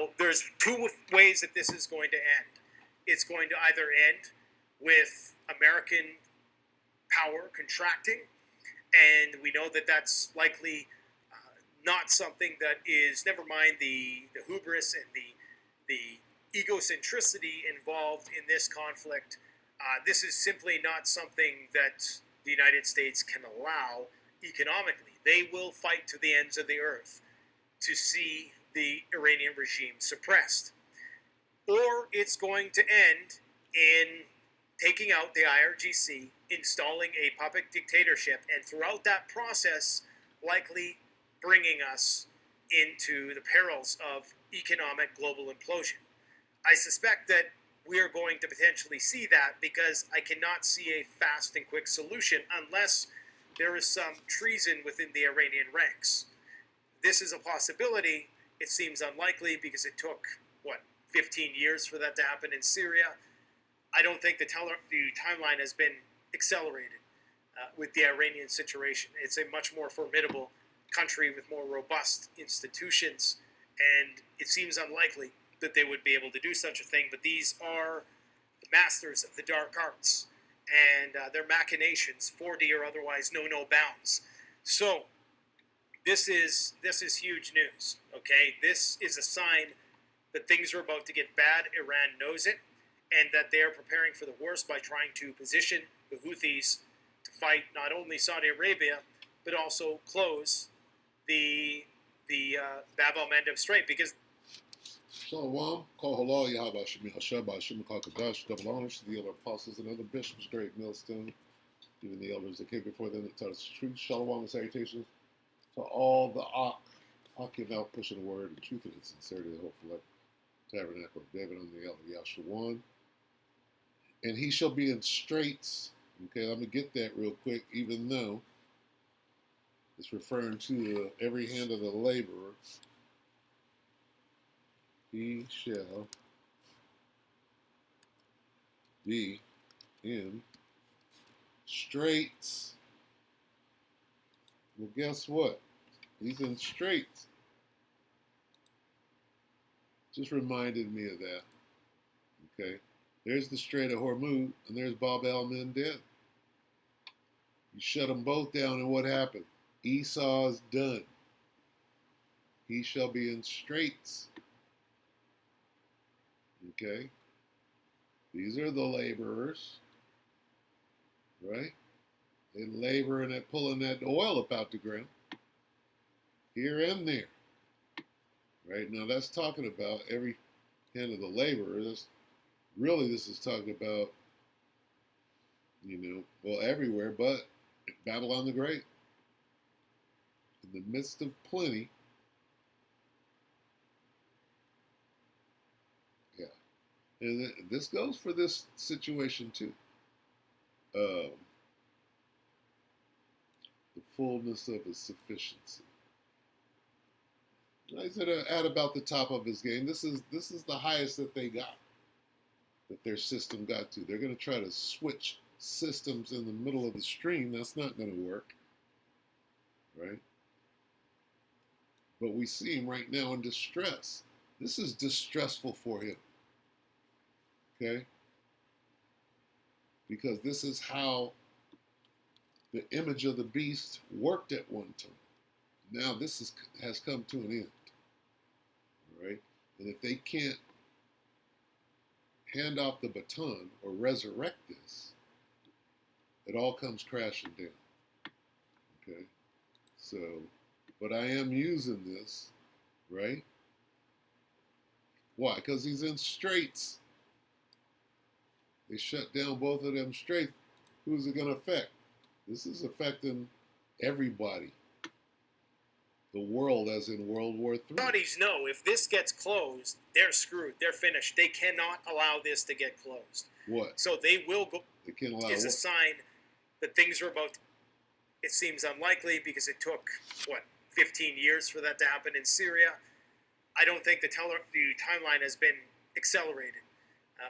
Now, there's two ways that this is going to end. It's going to either end with American power contracting, and we know that that's likely not something that is, never mind the hubris and the egocentricity involved in this conflict. This is simply not something that the United States can allow economically. They will fight to the ends of the earth to see the Iranian regime suppressed. Or it's going to end in taking out the IRGC, installing a puppet dictatorship, and throughout that process, likely bringing us into the perils of economic global implosion. I suspect that we are going to potentially see that because I cannot see a fast and quick solution unless there is some treason within the Iranian ranks. This is a possibility. It seems unlikely because it took, 15 years for that to happen in Syria. I don't think the timeline has been accelerated with the Iranian situation. It's a much more formidable country with more robust institutions, and it seems unlikely that they would be able to do such a thing, but these are the masters of the dark arts, and their machinations, 4D or otherwise, know no bounds. So, this is huge news, okay? This is a sign that things are about to get bad. Iran knows it, and that they are preparing for the worst by trying to position the Houthis to fight not only Saudi Arabia, but also close the Bab-el-Mandeb Strait, because Shalom, call halal, Yahweh Shemi Hashem, Hashem Kadash, double honors to the elder apostles and other bishops, great millstone, even the elders that came before them that taught us the truth. Shalom and salutations to all the Akim out pushing the word and truth and sincerity of the whole elect tabernacle of David on the elder Yahshua. And he shall be in straits. Okay, let me get that real quick, even though it's referring to every hand of the laborer. He shall be in straits. Well, guess what? He's in straits. Just reminded me of that. Okay. There's the Strait of whore-moos, and there's bobble-man. You shut them both down, and what happened? Esau's done. He shall be in straits. Okay? These are the laborers, right? They labor and they're pulling that oil up out the ground, here and there. Right? Now that's talking about every hand of the laborer. This is talking about, everywhere but Babylon the Great. In the midst of plenty, and this goes for this situation too. The fullness of his sufficiency. He's at about the top of his game. This is the highest that they got, that their system got to. They're going to try to switch systems in the middle of the stream. That's not going to work, right? But we see him right now in distress. This is distressful for him. Okay? Because this is how the image of the beast worked at one time. Now this has come to an end. All right? And if they can't hand off the baton or resurrect this, it all comes crashing down. Okay? So, but I am using this, right? Why? Because he's in straits. They shut down both of them straits. Who's it going to affect? This is affecting everybody. The world, as in World War III. Saudis know if this gets closed, they're screwed. They're finished. They cannot allow this to get closed. What? So they will go. They can't allow is what? A sign that things are about. It seems unlikely because it took 15 years for that to happen in Syria. I don't think the timeline has been accelerated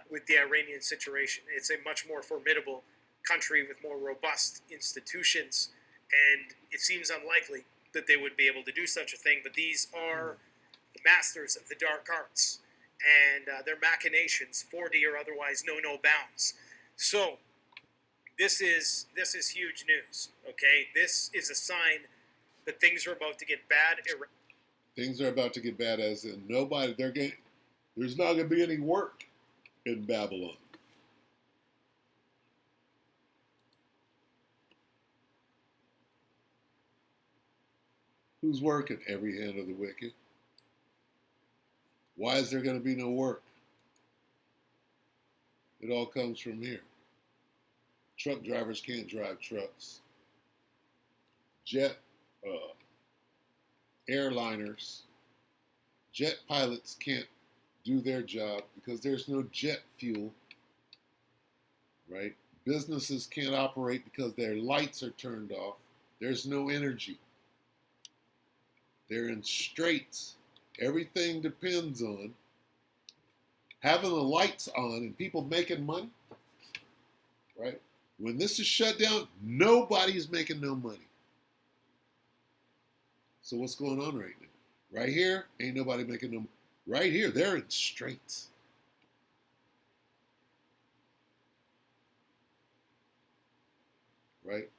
with the Iranian situation. It's a much more formidable country with more robust institutions, and it seems unlikely that they would be able to do such a thing. But these are the masters of the dark arts, and their machinations, 4D or otherwise, know no bounds. So this is huge news. Okay, this is a sign that things are about to get bad. Things are about to get bad, as in nobody. There's not going to be any work in Babylon. Who's working? Every hand of the wicked. Why is there going to be no work? It all comes from here. Truck drivers can't drive trucks. Jet airliners, jet pilots can't do their job because there's no jet fuel, right? Businesses can't operate because their lights are turned off. There's no energy. They're in straits. Everything depends on having the lights on and people making money, right? When this is shut down, nobody's making no money. So what's going on right now? Right here, ain't nobody making no money. Right here, they're in straits. Right?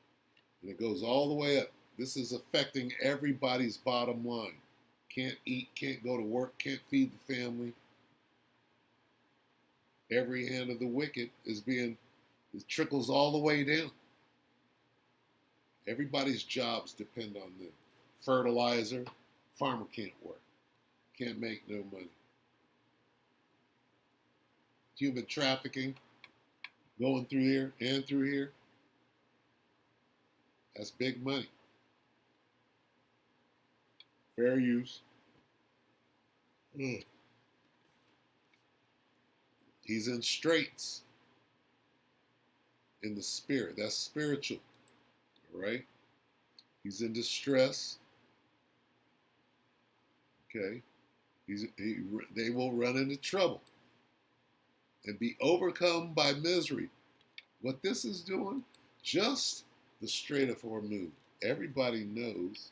And it goes all the way up. This is affecting everybody's bottom line. Can't eat, can't go to work, can't feed the family. Every hand of the wicked it trickles all the way down. Everybody's jobs depend on them. Fertilizer, farmer can't work, can't make no money. Human trafficking, going through here and through here. That's big money. Fair use. He's in straits in the spirit. That's spiritual, right? He's in distress. Okay, they will run into trouble and be overcome by misery. What this is doing, just the Strait of whore-moos. Everybody knows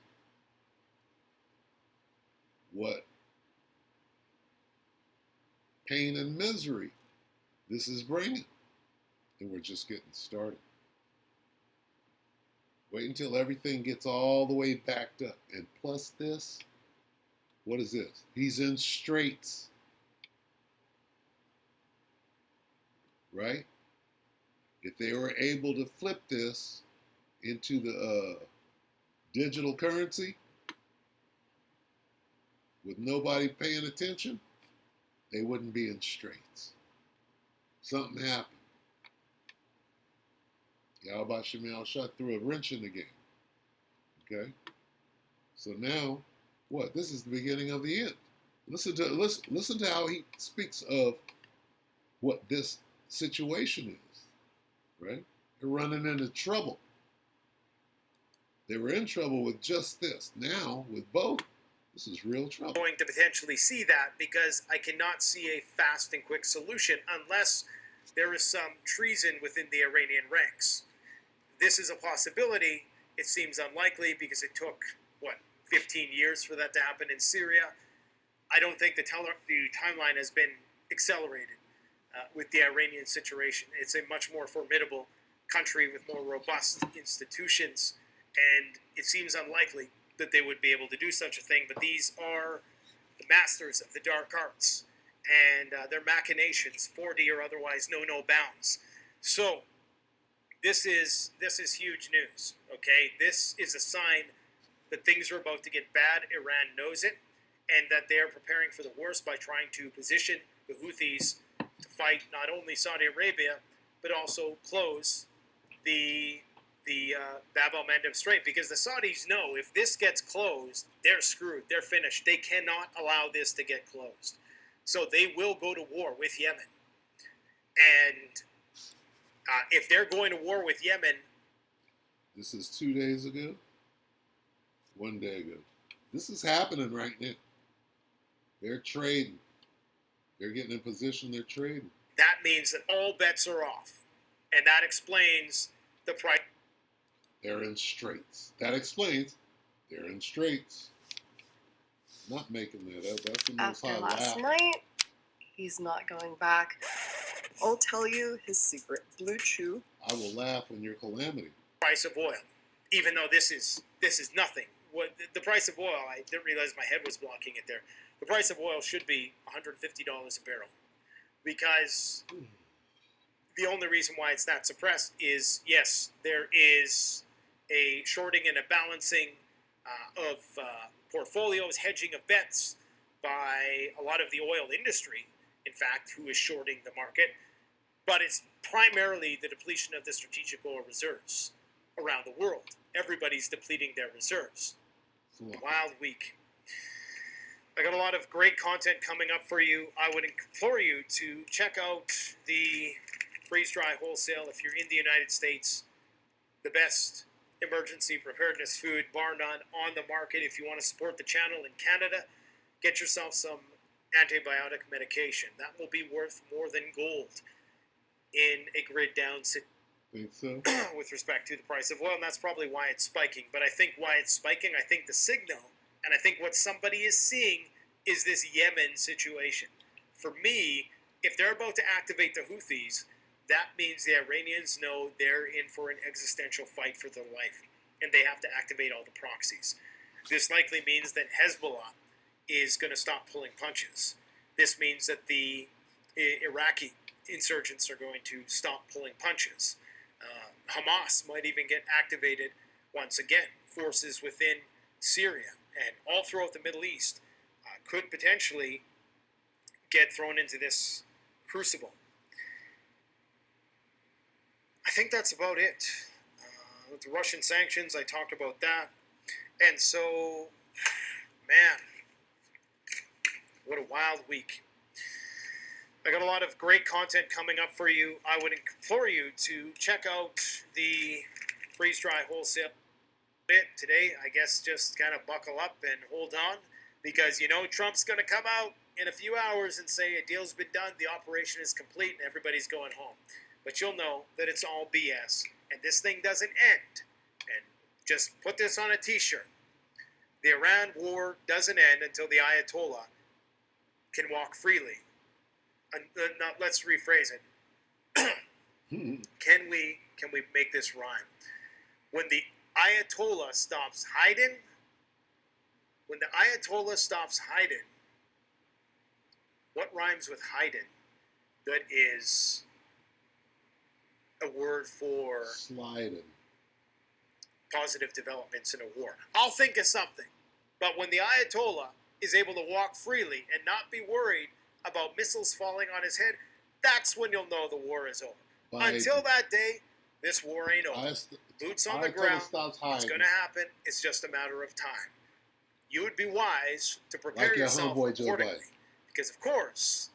what pain and misery this is bringing. And we're just getting started. Wait until everything gets all the way backed up. And plus this, what is this? He's in straits. Right? If they were able to flip this into the digital currency with nobody paying attention, they wouldn't be in straits. Something happened. Yahweh Shemal shot through a wrench in the game. Okay? So now, what? This is the beginning of the end. Listen to how he speaks of what this situation is. Right? They're running into trouble. They were in trouble with just this. Now, with both, this is real trouble. Going to potentially see that because I cannot see a fast and quick solution unless there is some treason within the Iranian ranks. This is a possibility. It seems unlikely because it took, 15 years for that to happen in Syria. I don't think the timeline has been accelerated with the Iranian situation. It's a much more formidable country with more robust institutions, and it seems unlikely that they would be able to do such a thing. But these are the masters of the dark arts, and their machinations, 4D or otherwise, know no bounds. So this is huge news. Okay, this is a sign that things are about to get bad. Iran knows it, and that they are preparing for the worst by trying to position the Houthis to fight not only Saudi Arabia but also close the bab-el-Mandeb Strait, because the Saudis know if this gets closed, they're screwed. They're finished. They cannot allow this to get closed. So they will go to war with Yemen. And if they're going to war with Yemen... This is 2 days ago? 1 day ago. This is happening right now. They're trading. They're getting in position. They're trading. That means that all bets are off. And that explains the price. They're in straits. That explains they're in straits. not making that. That's the most After high last laugh. night, he's not going back. I'll tell you his secret. Blue Chew. I will laugh on your calamity. Price of oil, even though this is nothing. What the price of oil? I didn't realize my head was blocking it there. The price of oil should be $150 a barrel, because the only reason why it's not suppressed is, yes, there is a shorting and a balancing of portfolios, hedging of bets by a lot of the oil industry, in fact, who is shorting the market. But it's primarily the depletion of the strategic oil reserves around the world. Everybody's depleting their reserves. Wild week. I got a lot of great content coming up for you. I would implore you to check out the freeze-dry wholesale if you're in the United States. The best emergency preparedness food, bar none, on the market. If you want to support the channel in Canada, get yourself some antibiotic medication. That will be worth more than gold in a grid down situation. Think so? With respect to the price of oil, and that's probably why it's spiking. But I think why it's spiking, I think the signal, and I think what somebody is seeing is this Yemen situation. For me, if they're about to activate the Houthis, that means the Iranians know they're in for an existential fight for their life, and they have to activate all the proxies. This likely means that Hezbollah is going to stop pulling punches. This means that the Iraqi insurgents are going to stop pulling punches. Hamas might even get activated once again. Forces within Syria and all throughout the Middle East could potentially get thrown into this crucible. I think that's about it. With the Russian sanctions, I talked about that. And so, man, what a wild week. I got a lot of great content coming up for you. I would implore you to check out the freeze-dry wholesale bit today. I guess just kind of buckle up and hold on, because you know Trump's going to come out in a few hours and say a deal's been done, the operation is complete, and everybody's going home. But you'll know that it's all BS, and this thing doesn't end. And just put this on a t-shirt. The Iran war doesn't end until the Ayatollah can walk freely. Let's rephrase it. Can we make this rhyme? When the Ayatollah stops hiding, what rhymes with hiding? That is a word for sliding. Positive developments in a war. I'll think of something. But when the Ayatollah is able to walk freely and not be worried about missiles falling on his head, that's when you'll know the war is over. Until that day, this war ain't over. Boots on the ground. It's going to happen. It's just a matter of time. You would be wise to prepare yourself accordingly. Because, of course,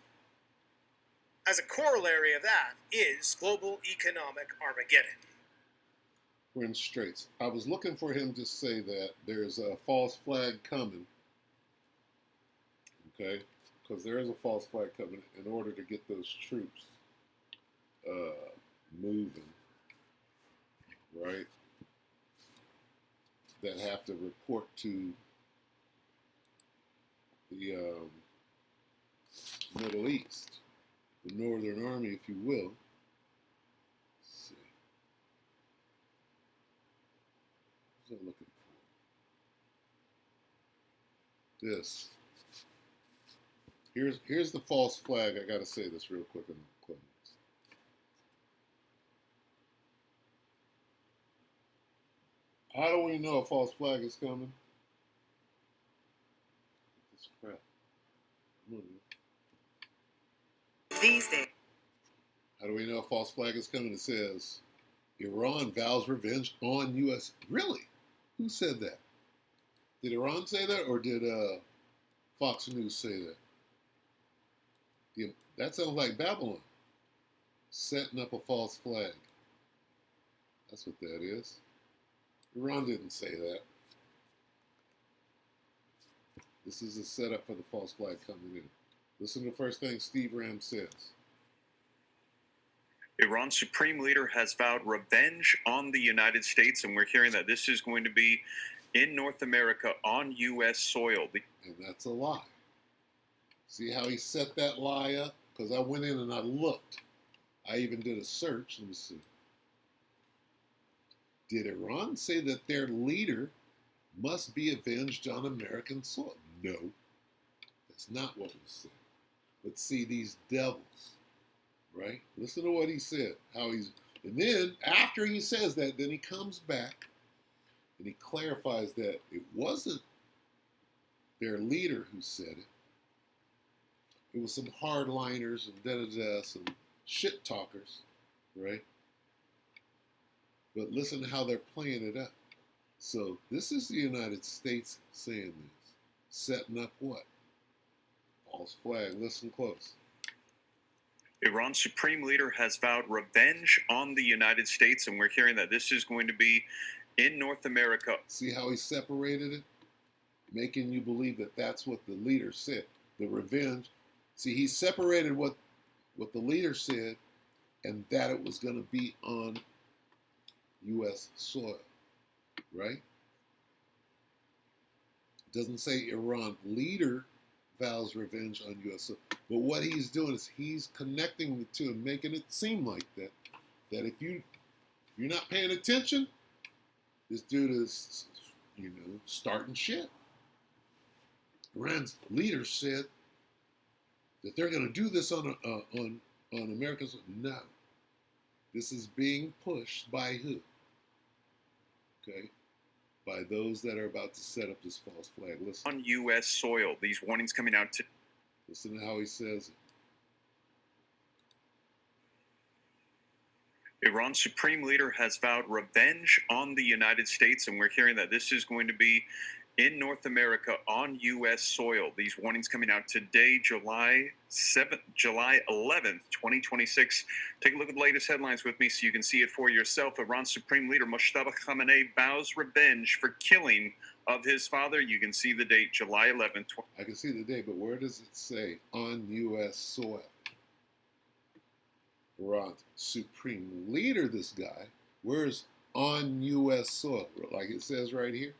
as a corollary of that is global economic Armageddon. We're in straits. I was looking for him to say that there's a false flag coming. Okay? Because there is a false flag coming in order to get those troops moving, right? That have to report to the Middle East, the Northern Army, if you will. Let's see. What was I looking for? This. Here's the false flag. I got to say this real quick. How do we know a false flag is coming? This crap. These days. How do we know a false flag is coming? It says, Iran vows revenge on U.S. Really? Who said that? Did Iran say that, or did Fox News say that? That sounds like Babylon. Setting up a false flag. That's what that is. Iran didn't say that. This is a setup for the false flag coming in. Listen to the first thing Steve Ram says. Iran's supreme leader has vowed revenge on the United States, and we're hearing that this is going to be in North America on U.S. soil. And that's a lie. See how he set that lie up? Because I went in and I looked. I even did a search. Let me see. Did Iran say that their leader must be avenged on American soil? No, that's not what was said. But see, these devils, right? Listen to what he said. And then after he says that, then he comes back and he clarifies that it wasn't their leader who said it. It was some hardliners and some shit talkers, right? But listen to how they're playing it up. So this is the United States saying this, setting up what? False flag. Listen close. Iran's supreme leader has vowed revenge on the United States, and we're hearing that this is going to be in North America. See how he separated it? Making you believe that that's what the leader said. The revenge. See, he separated what the leader said and that it was going to be on U.S. soil, right? It doesn't say Iran leader vows revenge on U.S. soil. But what he's doing is he's connecting the two and making it seem like that if you're not paying attention, this dude is, starting shit. Iran's leader said that they're going to do this on Americans. No, this is being pushed by who? Okay, by those that are about to set up this false flag. Listen. On U.S. soil, these warnings coming out to. Listen to how he says it. Iran's supreme leader has vowed revenge on the United States, and we're hearing that this is going to be in North America on U.S. soil. These warnings coming out today, July 11th, 2026. Take a look at the latest headlines with me so you can see it for yourself. Iran's supreme leader, Mustafa Khamenei, vows revenge for killing of his father. You can see the date, July 11th. I can see the date, but where does it say on U.S. soil? Iran's supreme leader, this guy, where's on U.S. soil? Like it says right here.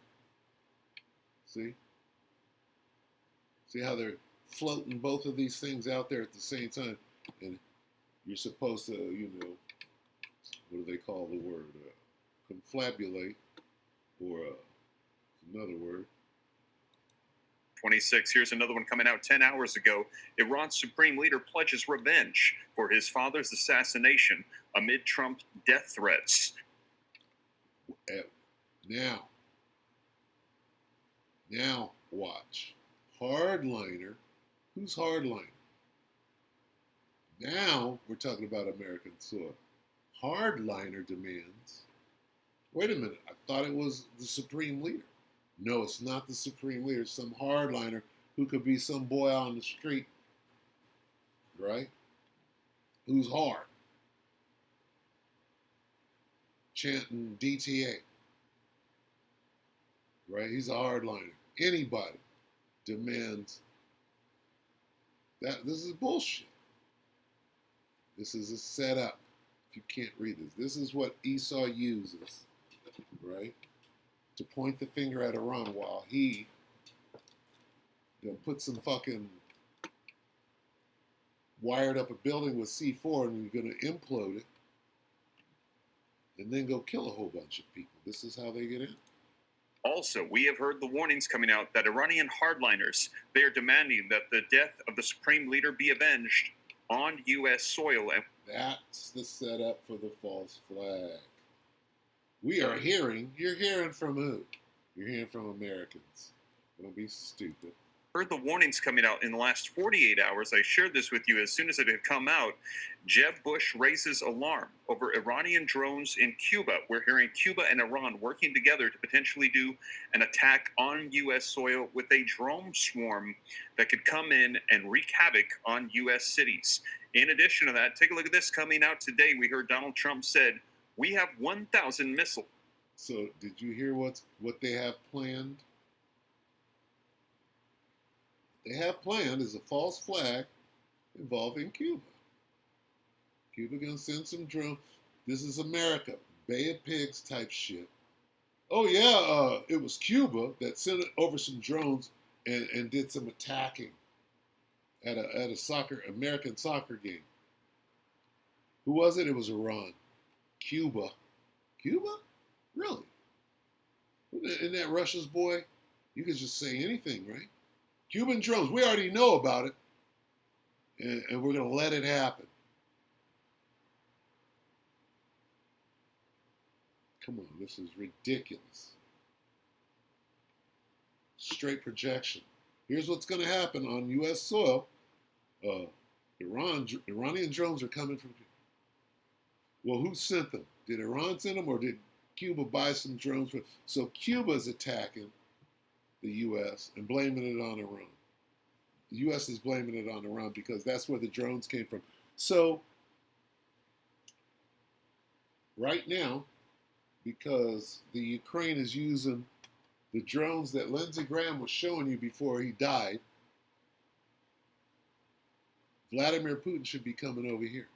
See? See how they're floating both of these things out there at the same time? And you're supposed to, what do they call the word? Confabulate, or another word. 26. Here's another one coming out 10 hours ago. Iran's supreme leader pledges revenge for his father's assassination amid Trump death threats. Now watch. Hardliner. Who's hardliner? Now we're talking about American soil. Hardliner demands. Wait a minute. I thought it was the supreme leader. No, it's not the supreme leader. It's some hardliner who could be some boy on the street, right? Who's hard. Chanting DTA. Right? He's a hardliner. Anybody demands that. This is bullshit. This is a setup. If you can't read this, this is what Esau uses, right? To point the finger at Iran while he put some fucking wired up a building with C4 and you're going to implode it and then go kill a whole bunch of people. This is how they get in. Also, we have heard the warnings coming out that Iranian hardliners, they are demanding that the death of the supreme leader be avenged on U.S. soil. That's the setup for the false flag. You're hearing from who? You're hearing from Americans. Don't be stupid. Heard the warnings coming out in the last 48 hours. I shared this with you as soon as it had come out. Jeb Bush raises alarm over Iranian drones in Cuba. We're hearing Cuba and Iran working together to potentially do an attack on U.S. soil with a drone swarm that could come in and wreak havoc on U.S. cities. In addition to that, take a look at this coming out today. We heard Donald Trump said, we have 1,000 missiles. So did you hear what they have planned? They have planned is a false flag involving Cuba. Cuba gonna send some drones. This is America, Bay of Pigs type shit. Oh yeah, it was Cuba that sent over some drones and did some attacking at a soccer American soccer game. Who was it? It was Iran. Cuba. Cuba? Really? Isn't that Russia's boy? You could just say anything, right? Cuban drones. We already know about it, and we're going to let it happen. Come on, this is ridiculous. Straight projection. Here's what's going to happen on U.S. soil. Iranian drones are coming from. Well, who sent them? Did Iran send them, or did Cuba buy some drones? So Cuba is attacking the U.S. and blaming it on Iran. The U.S. is blaming it on Iran because that's where the drones came from. So right now, because the Ukraine is using the drones that Lindsey Graham was showing you before he died, Vladimir Putin should be coming over here.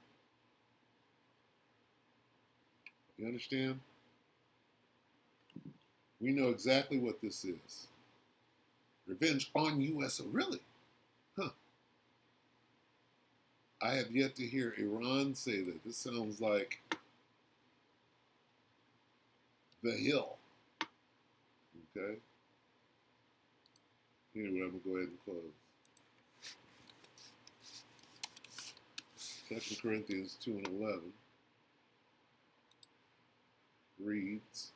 You understand? We know exactly what this is. Revenge on U.S. Oh, really? Huh. I have yet to hear Iran say that. This sounds like the hill. Okay? Anyway, I'm going to go ahead and close. 2 Corinthians 2 and 11 reads,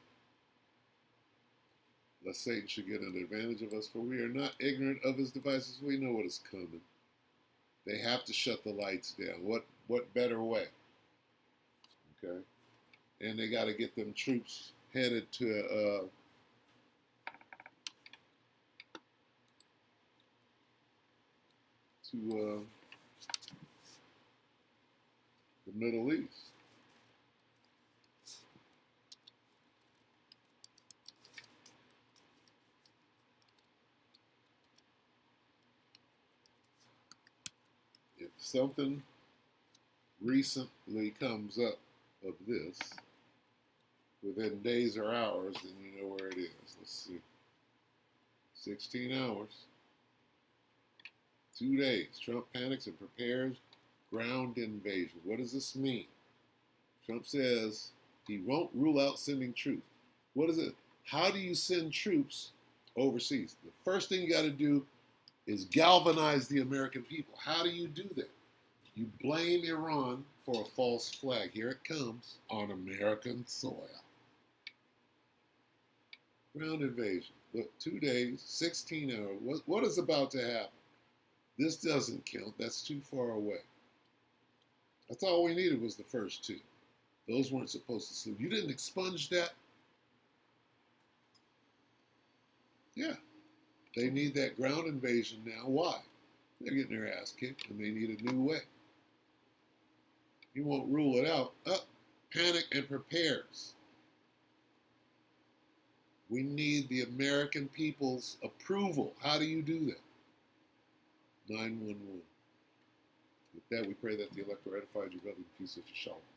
lest Satan should get an advantage of us, for we are not ignorant of his devices. We know what is coming. They have to shut the lights down. What better way? Okay? And they got to get them troops headed to the Middle East. If something recently comes up of this within days or hours, then you know where it is. Let's see. 16 hours. 2 days. Trump panics and prepares ground invasion. What does this mean? Trump says he won't rule out sending troops. What is it? How do you send troops overseas? The first thing you got to do is galvanize the American people. How do you do that? You blame Iran for a false flag. Here it comes on American soil. Ground invasion. Look, 2 days, 16 hours. What is about to happen? This doesn't count. That's too far away. That's all we needed was the first two. Those weren't supposed to sleep. You didn't expunge that? Yeah. They need that ground invasion now. Why? They're getting their ass kicked and they need a new way. You won't rule it out. Panic and prepares. We need the American people's approval. How do you do that? 911. With that, we pray that the elector edified you, brother, in peace, such a shalom.